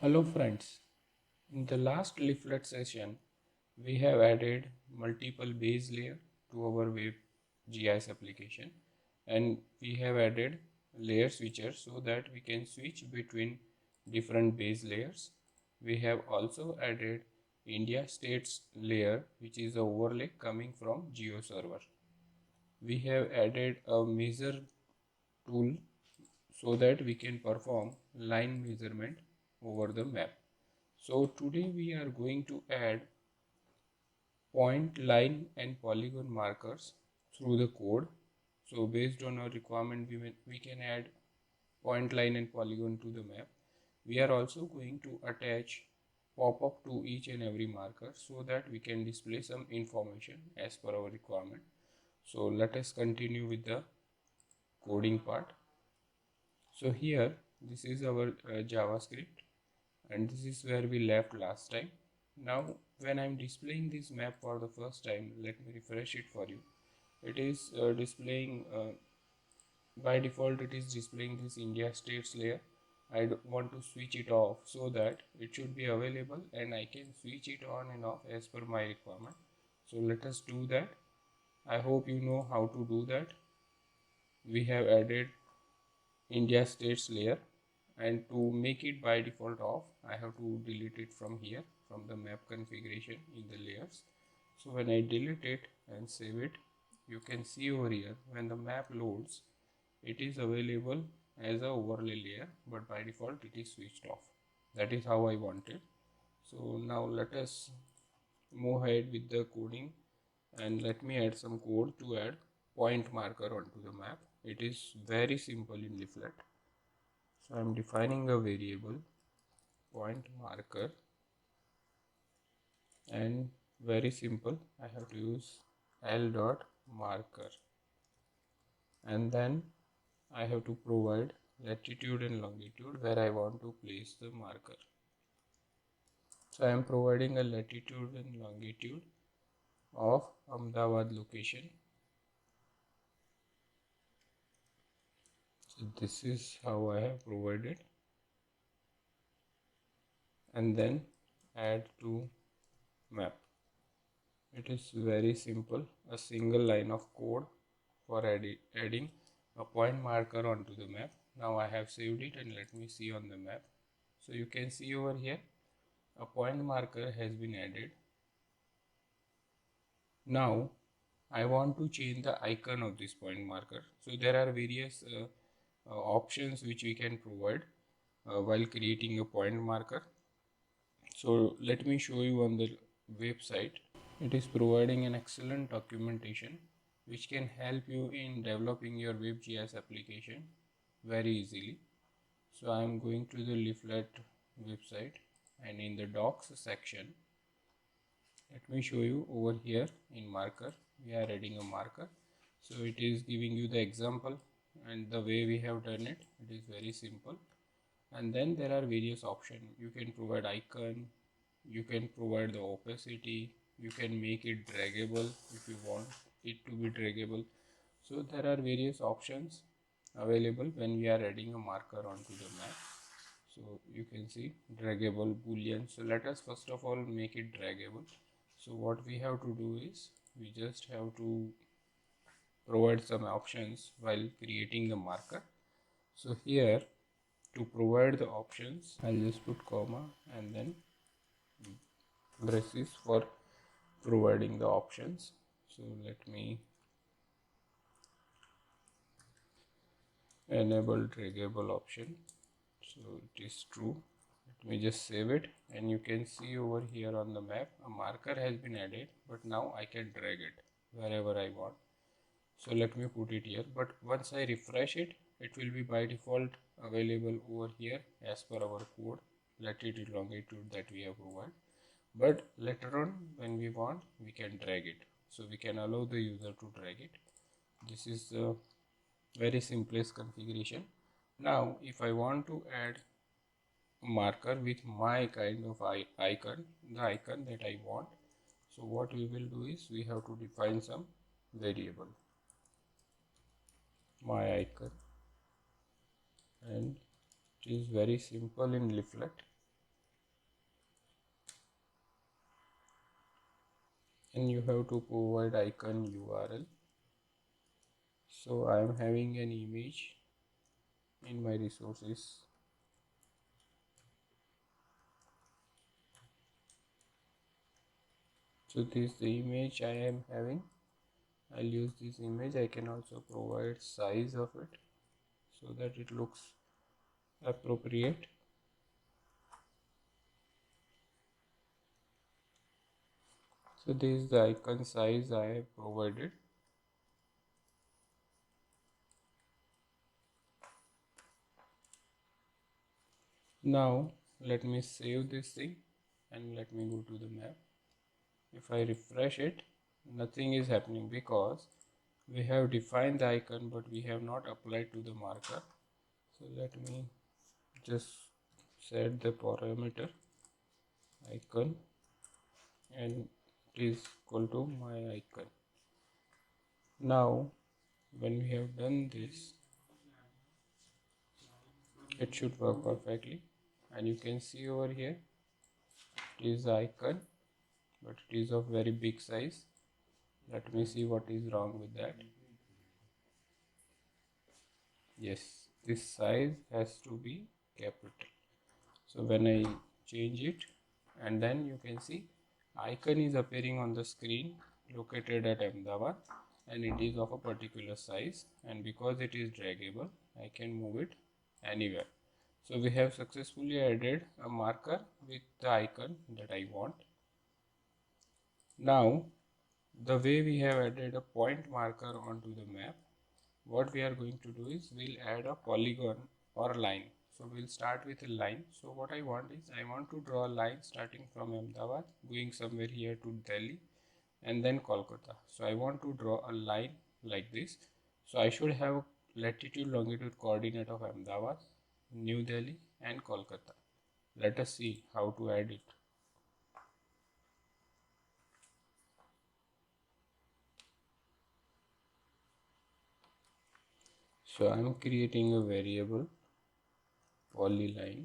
Hello friends, in the last leaflet session we have added multiple base layer to our WebGIS application, and we have added layer switcher so that we can switch between different base layers. We have also added India states layer, which is a overlay coming from GeoServer. We have added a measure tool so that we can perform line measurement over the map. So today we are going to add point, line and polygon markers through the code. So based on our requirement, we can add point, line and polygon to the map. We are also going to attach pop-up to each and every marker so that we can display some information as per our requirement. So let us continue with the coding part. So here this is our JavaScript, and this is where we left last time. Now when I'm displaying this map for the first time, let me refresh it for you. It is displaying by default it is displaying this India states layer. I want to switch it off so that it should be available and I can switch it on and off as per my requirement. So let us do that. I hope you know how to do that. We have added India states layer, and to make it by default off, I have to delete it from here, from the map configuration in the layers. So when I delete it and save it, you can see over here when the map loads, it is available as a overlay layer, but by default it is switched off. That is how I want it. So now let us move ahead with the coding, and let me add some code to add point marker onto the map. It is very simple in leaflet. So I am defining a variable point marker, and very simple, I have to use L dot marker, and then I have to provide latitude and longitude where I want to place the marker. So I am providing a latitude and longitude of Ahmedabad location. So this is how I have provided, and then add to map. It is very simple, a single line of code for adding a point marker onto the map. Now I have saved it, and let me see on the map. So you can see over here a point marker has been added. Now I want to change the icon of this point marker. So there are various options which we can provide while creating a point marker. So let me show you on the website. It is providing an excellent documentation which can help you in developing your WebGIS application very easily. So I am going to the leaflet website, and in the docs section, let me show you over here in marker. We are adding a marker. So it is giving you the example, and the way we have done it, it is very simple. And then there are various options. You can provide icon, you can provide the opacity, you can make it draggable if you want it to be draggable. So there are various options available when we are adding a marker onto the map. So you can see draggable, boolean. So let us first of all make it draggable. So what we have to do is we just have to provide some options while creating the marker. So here, to provide the options, I'll just put comma and then braces for providing the options. So let me enable draggable option. So it is true. Let me just save it, and you can see over here on the map a marker has been added, but now I can drag it wherever I want. So let me put it here, but once I refresh it, it will be by default available over here as per our code, latitude longitude that we have provided. But later on when we want, we can drag it. So we can allow the user to drag it. This is the very simplest configuration. Now if I want to add a marker with my kind of icon, the icon that I want, so what we will do is we have to define some variable, my icon, and it is very simple in leaflet. and you have to provide icon URL. So I am having an image in my resources. So this is the image I am having. I'll use this image. I can also provide size of it so that it looks appropriate. So this is the icon size I have provided. Now let me save this thing and let me go to the map. If I refresh it, nothing is happening because we have defined the icon but we have not applied to the marker. So let me just set the parameter icon and it is equal to my icon. Now when we have done this, it should work perfectly, and you can see over here it is the icon but it is of very big size. Let me see what is wrong with that. Yes, this size has to be capital. So when I change it, and then you can see icon is appearing on the screen located at Ahmedabad, and it is of a particular size, and because it is draggable I can move it anywhere. So we have successfully added a marker with the icon that I want. Now the way we have added a point marker onto the map, what we are going to do is we'll add a polygon or a line. So we'll start with a line. So what I want is I want to draw a line starting from Ahmedabad going somewhere here to Delhi and then Kolkata. So I want to draw a line like this. So I should have latitude longitude coordinate of Ahmedabad, New Delhi and Kolkata. Let us see how to add it. So I am creating a variable polyline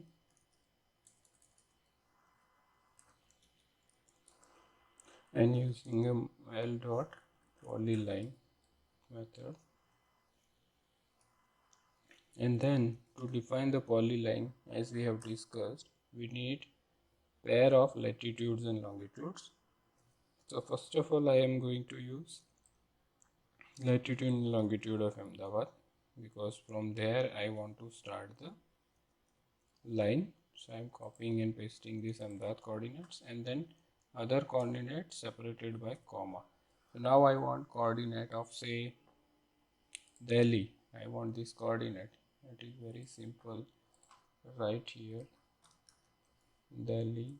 and using a l dot polyline method, and then to define the polyline, as we have discussed, we need pair of latitudes and longitudes. So first of all I am going to use latitude and longitude of Ahmedabad because from there I want to start the line. So I am copying and pasting this Ahmedabad coordinates and then other coordinates separated by comma. So now I want coordinate of say Delhi. I want this coordinate. It is very simple. Right here, Delhi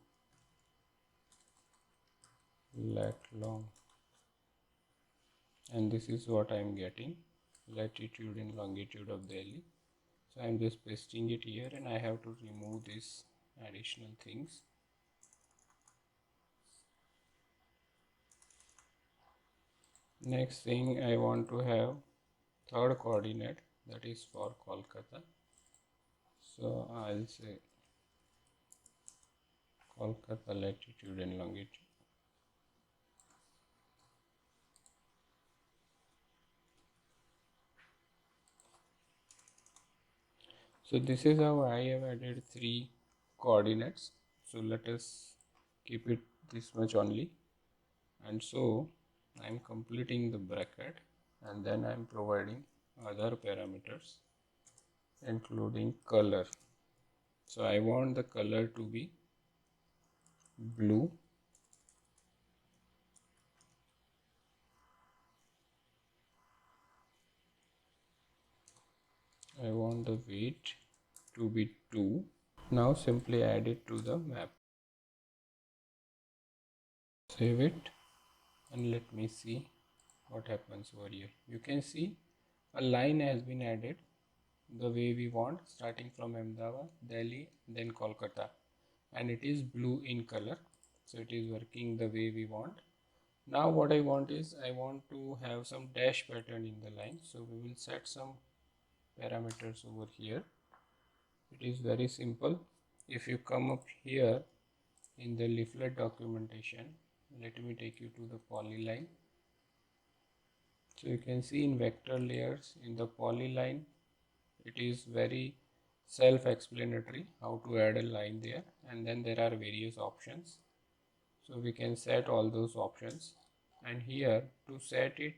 lat long, and this is what I am getting, latitude and longitude of Delhi. So I am just pasting it here, and I have to remove these additional things. Next thing, I want to have third coordinate, that is for Kolkata. So I'll say Kolkata latitude and longitude. So this is how I have added 3 coordinates. So let us keep it this much only. And so I am completing the bracket and then I am providing other parameters including color. So I want the color to be blue. I want the weight to be 2. Now simply add it to the map. Save it and let me see what happens over here. You can see a line has been added the way we want, starting from Ahmedabad, Delhi, then Kolkata, and it is blue in color. So it is working the way we want. Now what I want is I want to have some dash pattern in the line. So we will set some parameters over here. It is very simple. If you come up here in the leaflet documentation, let me take you to the polyline. So you can see in vector layers in the polyline, it is very self-explanatory how to add a line there, and then there are various options. So we can set all those options, and here to set it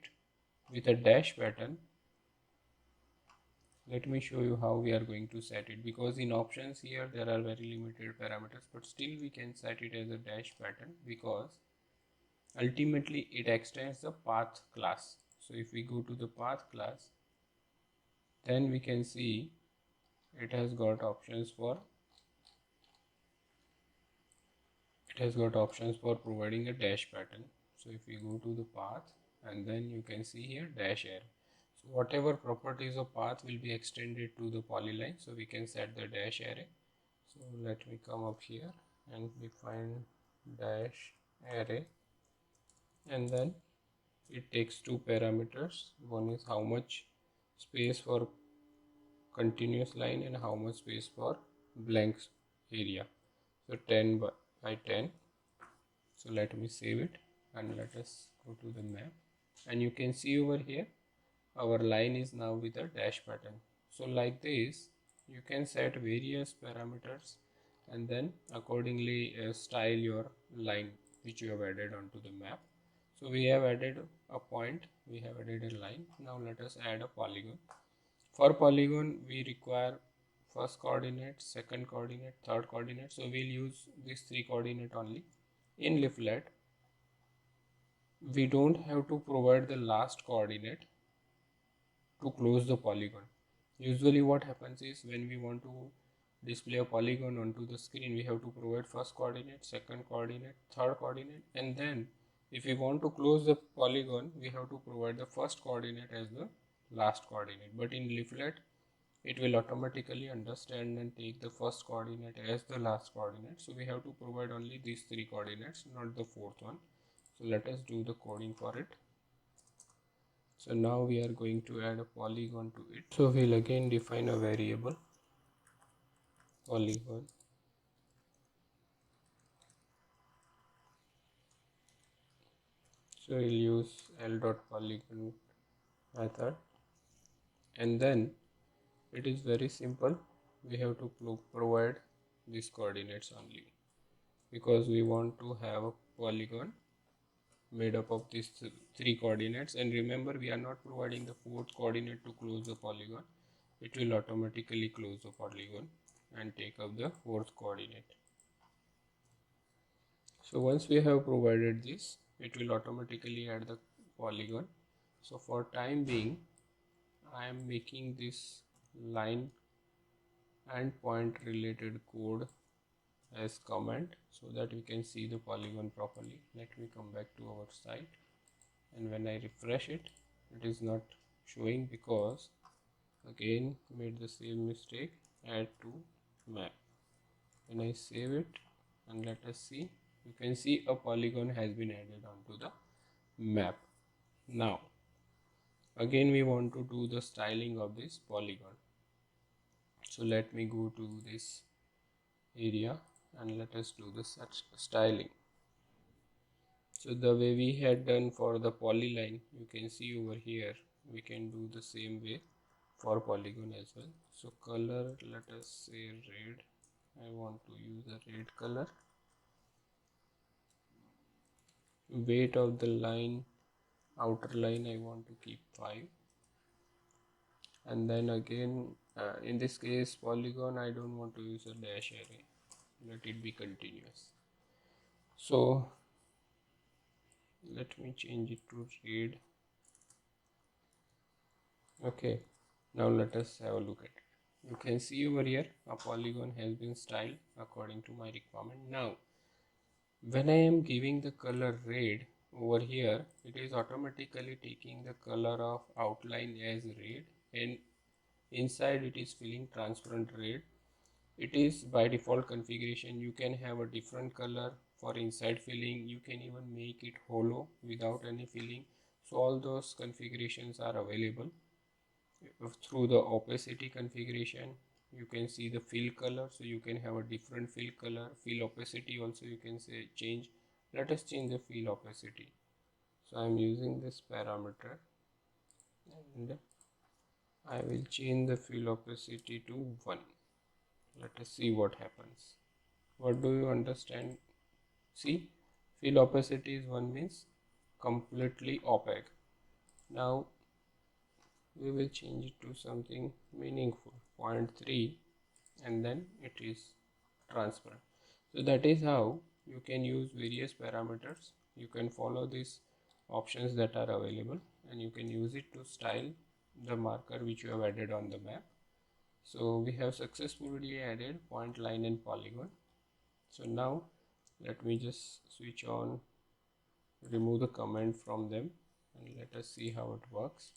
with a dash pattern, let me show you how we are going to set it, because in options here there are very limited parameters, but still we can set it as a dash pattern because ultimately it extends the path class. So if we go to the path class, then we can see it has got options for providing a dash pattern. So if we go to the path, and then you can see here dash arrow. So whatever properties of path will be extended to the polyline, so we can set the dash array. So let me come up here and define dash array, and then it takes two parameters. One is how much space for continuous line and how much space for blank area. So 10 by 10. So let me save it and let us go to the map, and you can see over here our line is now with a dash pattern. So like this you can set various parameters and then accordingly style your line which you have added onto the map. So we have added a point, we have added a line. Now let us add a polygon. For polygon we require first coordinate, second coordinate, third coordinate. So we'll use these three coordinate only. In leaflet we don't have to provide the last coordinate to close the polygon. Usually what happens is when we want to display a polygon onto the screen, we have to provide first coordinate, second coordinate, third coordinate, and then if we want to close the polygon, we have to provide the first coordinate as the last coordinate. But in leaflet it will automatically understand and take the first coordinate as the last coordinate. So we have to provide only these three coordinates, not the fourth one. So let us do the coding for it. So now we are going to add a polygon to it. So we'll again define a variable polygon. So we'll use l.polygon method, and then it is very simple. We have to provide these coordinates only because we want to have a polygon made up of these three coordinates. And remember, we are not providing the fourth coordinate to close the polygon. It will automatically close the polygon and take up the fourth coordinate. So once we have provided this, it will automatically add the polygon. So for time being, I am making this line and point related code as comment so that we can see the polygon properly. Let me come back to our site, and when I refresh it, it is not showing because again made the same mistake. Add to map. When I save it and let us see, you can see a polygon has been added onto the map. Now again we want to do the styling of this polygon. So let me go to this area and let us do the such styling. So the way we had done for the polyline, you can see over here, we can do the same way for polygon as well. So color, let us say red. I want to use a red color. Weight of the line, outer line, I want to keep 5. And then again, in this case polygon, I don't want to use a dash array. Let it be continuous. So let me change it to red. Okay, now let us have a look at it. You can see over here a polygon has been styled according to my requirement. Now when I am giving the color red over here, it is automatically taking the color of outline as red, and inside it is filling transparent red. It is by default configuration. You can have a different color for inside filling. You can even make it hollow without any filling. So all those configurations are available. Through the opacity configuration, you can see the fill color, so you can have a different fill color. Fill opacity also you can say change Let us change the fill opacity. So I am using this parameter and I will change the fill opacity to 1. Let us see what happens. What do you understand? See, fill opacity is 1 means completely opaque. Now we will change it to something meaningful, 0.3, and then it is transparent. So that is how you can use various parameters. You can follow these options that are available and you can use it to style the marker which you have added on the map. So we have successfully added point, line and polygon. So now let me just switch on, remove the comment from them, and let us see how it works.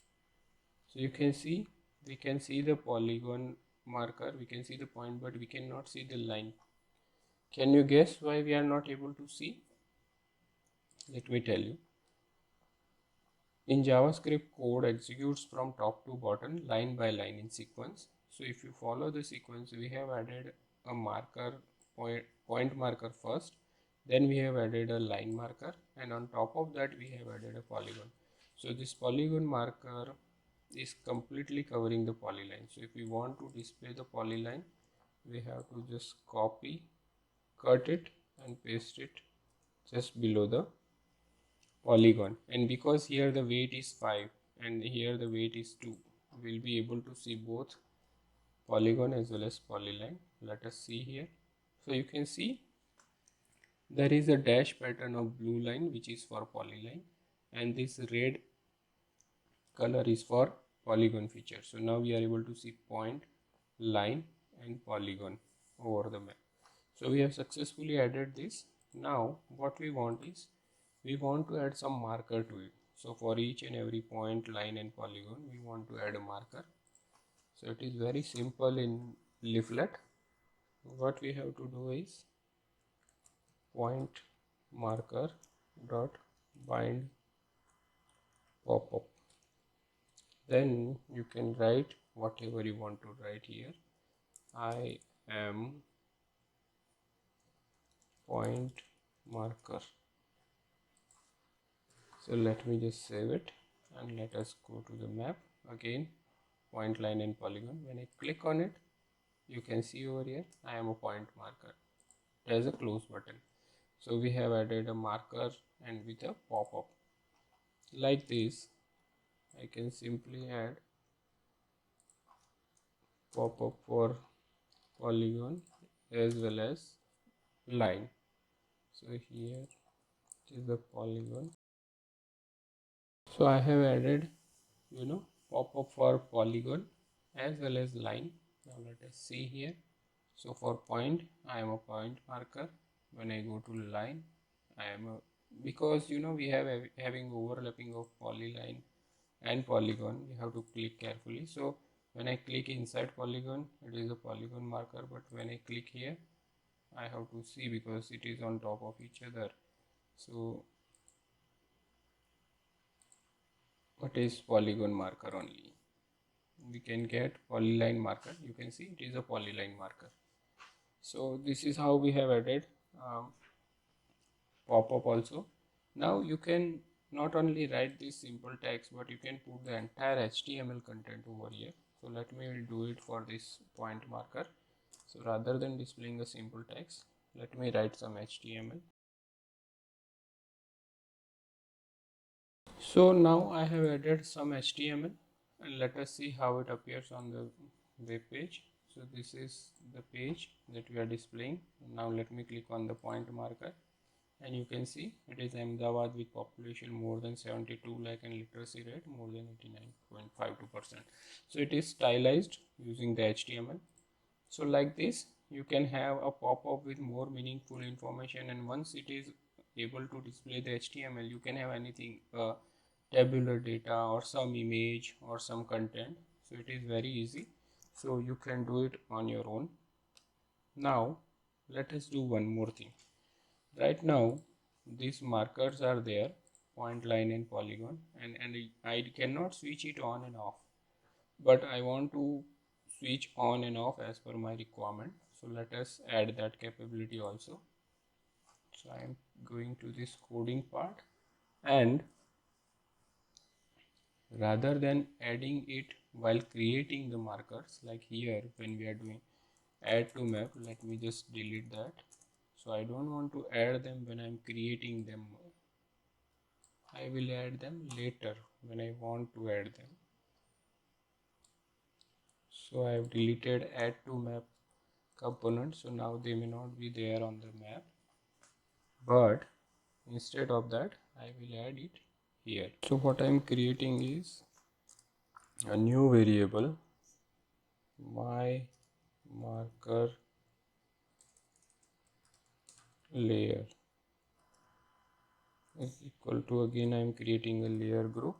So you can see, we can see the polygon marker, we can see the point, but we cannot see the line. Can you guess why we are not able to see? Let me tell you. In JavaScript, code executes from top to bottom, line by line in sequence. So if you follow the sequence, we have added a marker, point marker first, then we have added a line marker, and on top of that we have added a polygon. So this polygon marker is completely covering the polyline. So if we want to display the polyline, we have to just copy, cut it and paste it just below the polygon. And because here the weight is 5 and here the weight is 2, we'll be able to see both polygon as well as polyline. Let us see here. So you can see there is a dash pattern of blue line which is for polyline, and this red color is for polygon feature. So now we are able to see point, line and polygon over the map. So we have successfully added this. Now what we want is, we want to add some marker to it. So for each and every point, line and polygon, we want to add a marker. So it is very simple in leaflet. What we have to do is point marker dot bind popup. Then you can write whatever you want to write here. I am point marker. So let me just save it and let us go to the map again, point, line and polygon. When I click on it, you can see over here I am a point marker. There is a close button. So we have added a marker and with a pop-up like this. I can simply add pop-up for polygon as well as line. So here is the polygon. So I have added pop-up for polygon as well as line. Now let us see here. So for point, I am a point marker. When I go to line, I am a, because we have having overlapping of polyline and polygon, we have to click carefully. So when I click inside polygon, it is a polygon marker, but when I click here, I have to see because it is on top of each other. So what is polygon marker only? We can get polyline marker. You can see it is a polyline marker. So this is how we have added pop-up also. Now you can not only write this simple text, but you can put the entire HTML content over here. So let me do it for this point marker. So rather than displaying a simple text, let me write some HTML. So now I have added some HTML and let us see how it appears on the web page. So this is the page that we are displaying. Now let me click on the point marker and you can see it is Ahmedabad with population more than 72 lakh and literacy rate more than 89.52%. So it is stylized using the HTML. So like this you can have a pop-up with more meaningful information, and once it is able to display the HTML, you can have anything, tabular data or some image or some content. So it is very easy. So you can do it on your own. Now let us do one more thing. Right now these markers are there, point, line and polygon, and I cannot switch it on and off, but I want to switch on and off as per my requirement. So let us add that capability also. So I am going to this coding part, and rather than adding it while creating the markers, like here when we are doing add to map, let me just delete that. So I don't want to add them when I'm creating them. I will add them later when I want to add them. So I have deleted add to map component, so now they may not be there on the map, but instead of that I will add it here. So what I'm creating is a new variable, my marker layer is equal to, again I am creating a layer group,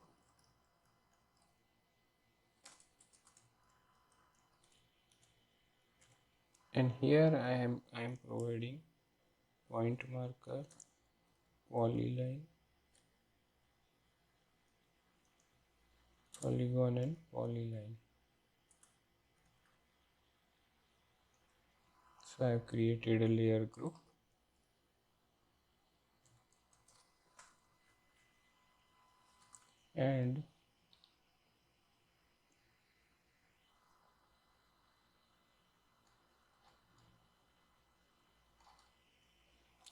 and here I am providing point marker, polyline, polygon and polyline. So I have created a layer group, and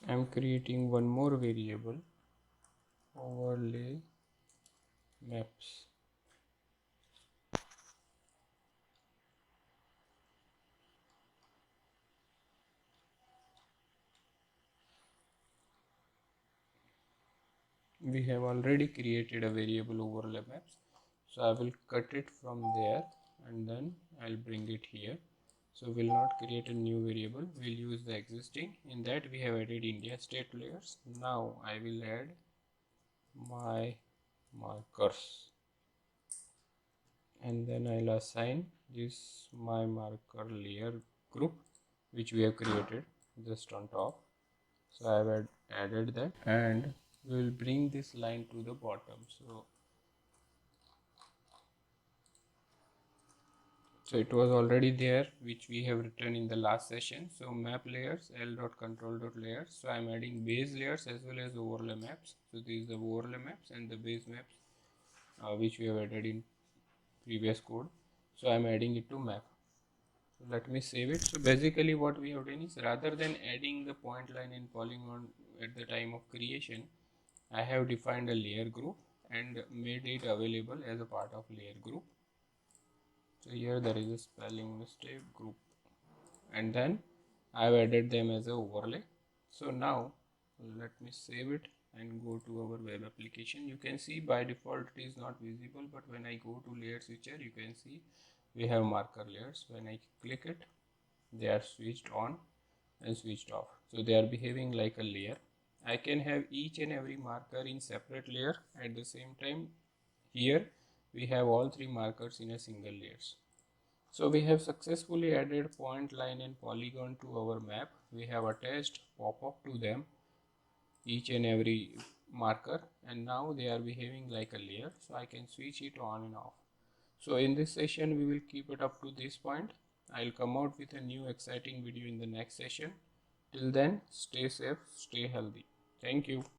I am creating one more variable, overlay maps. We have already created a variable overlay maps, so I will cut it from there and then I'll bring it here. So we'll not create a new variable, we'll use the existing. In that we have added India state layers. Now I will add my markers, and then I'll assign this my marker layer group which we have created just on top. So I have added that, and we will bring this line to the bottom. So it was already there, which we have written in the last session. So map layers, l.control.layers. So I'm adding base layers as well as overlay maps. So these are the overlay maps and the base maps which we have added in previous code. So I'm adding it to map. So let me save it. So basically what we have done is, rather than adding the point line in Polygon at the time of creation, I have defined a layer group and made it available as a part of layer group. So here there is a spelling mistake, group, and then I have added them as a overlay. So now let me save it and go to our web application. You can see by default it is not visible, but when I go to layer switcher, you can see we have marker layers. When I click it, they are switched on and switched off. So they are behaving like a layer. I can have each and every marker in separate layer. At the same time, here we have all three markers in a single layers. So we have successfully added point, line and polygon to our map. We have attached pop-up to them, each and every marker, and now they are behaving like a layer. So I can switch it on and off. So in this session we will keep it up to this point. I'll come out with a new exciting video in the next session. Till then, stay safe, stay healthy. Thank you.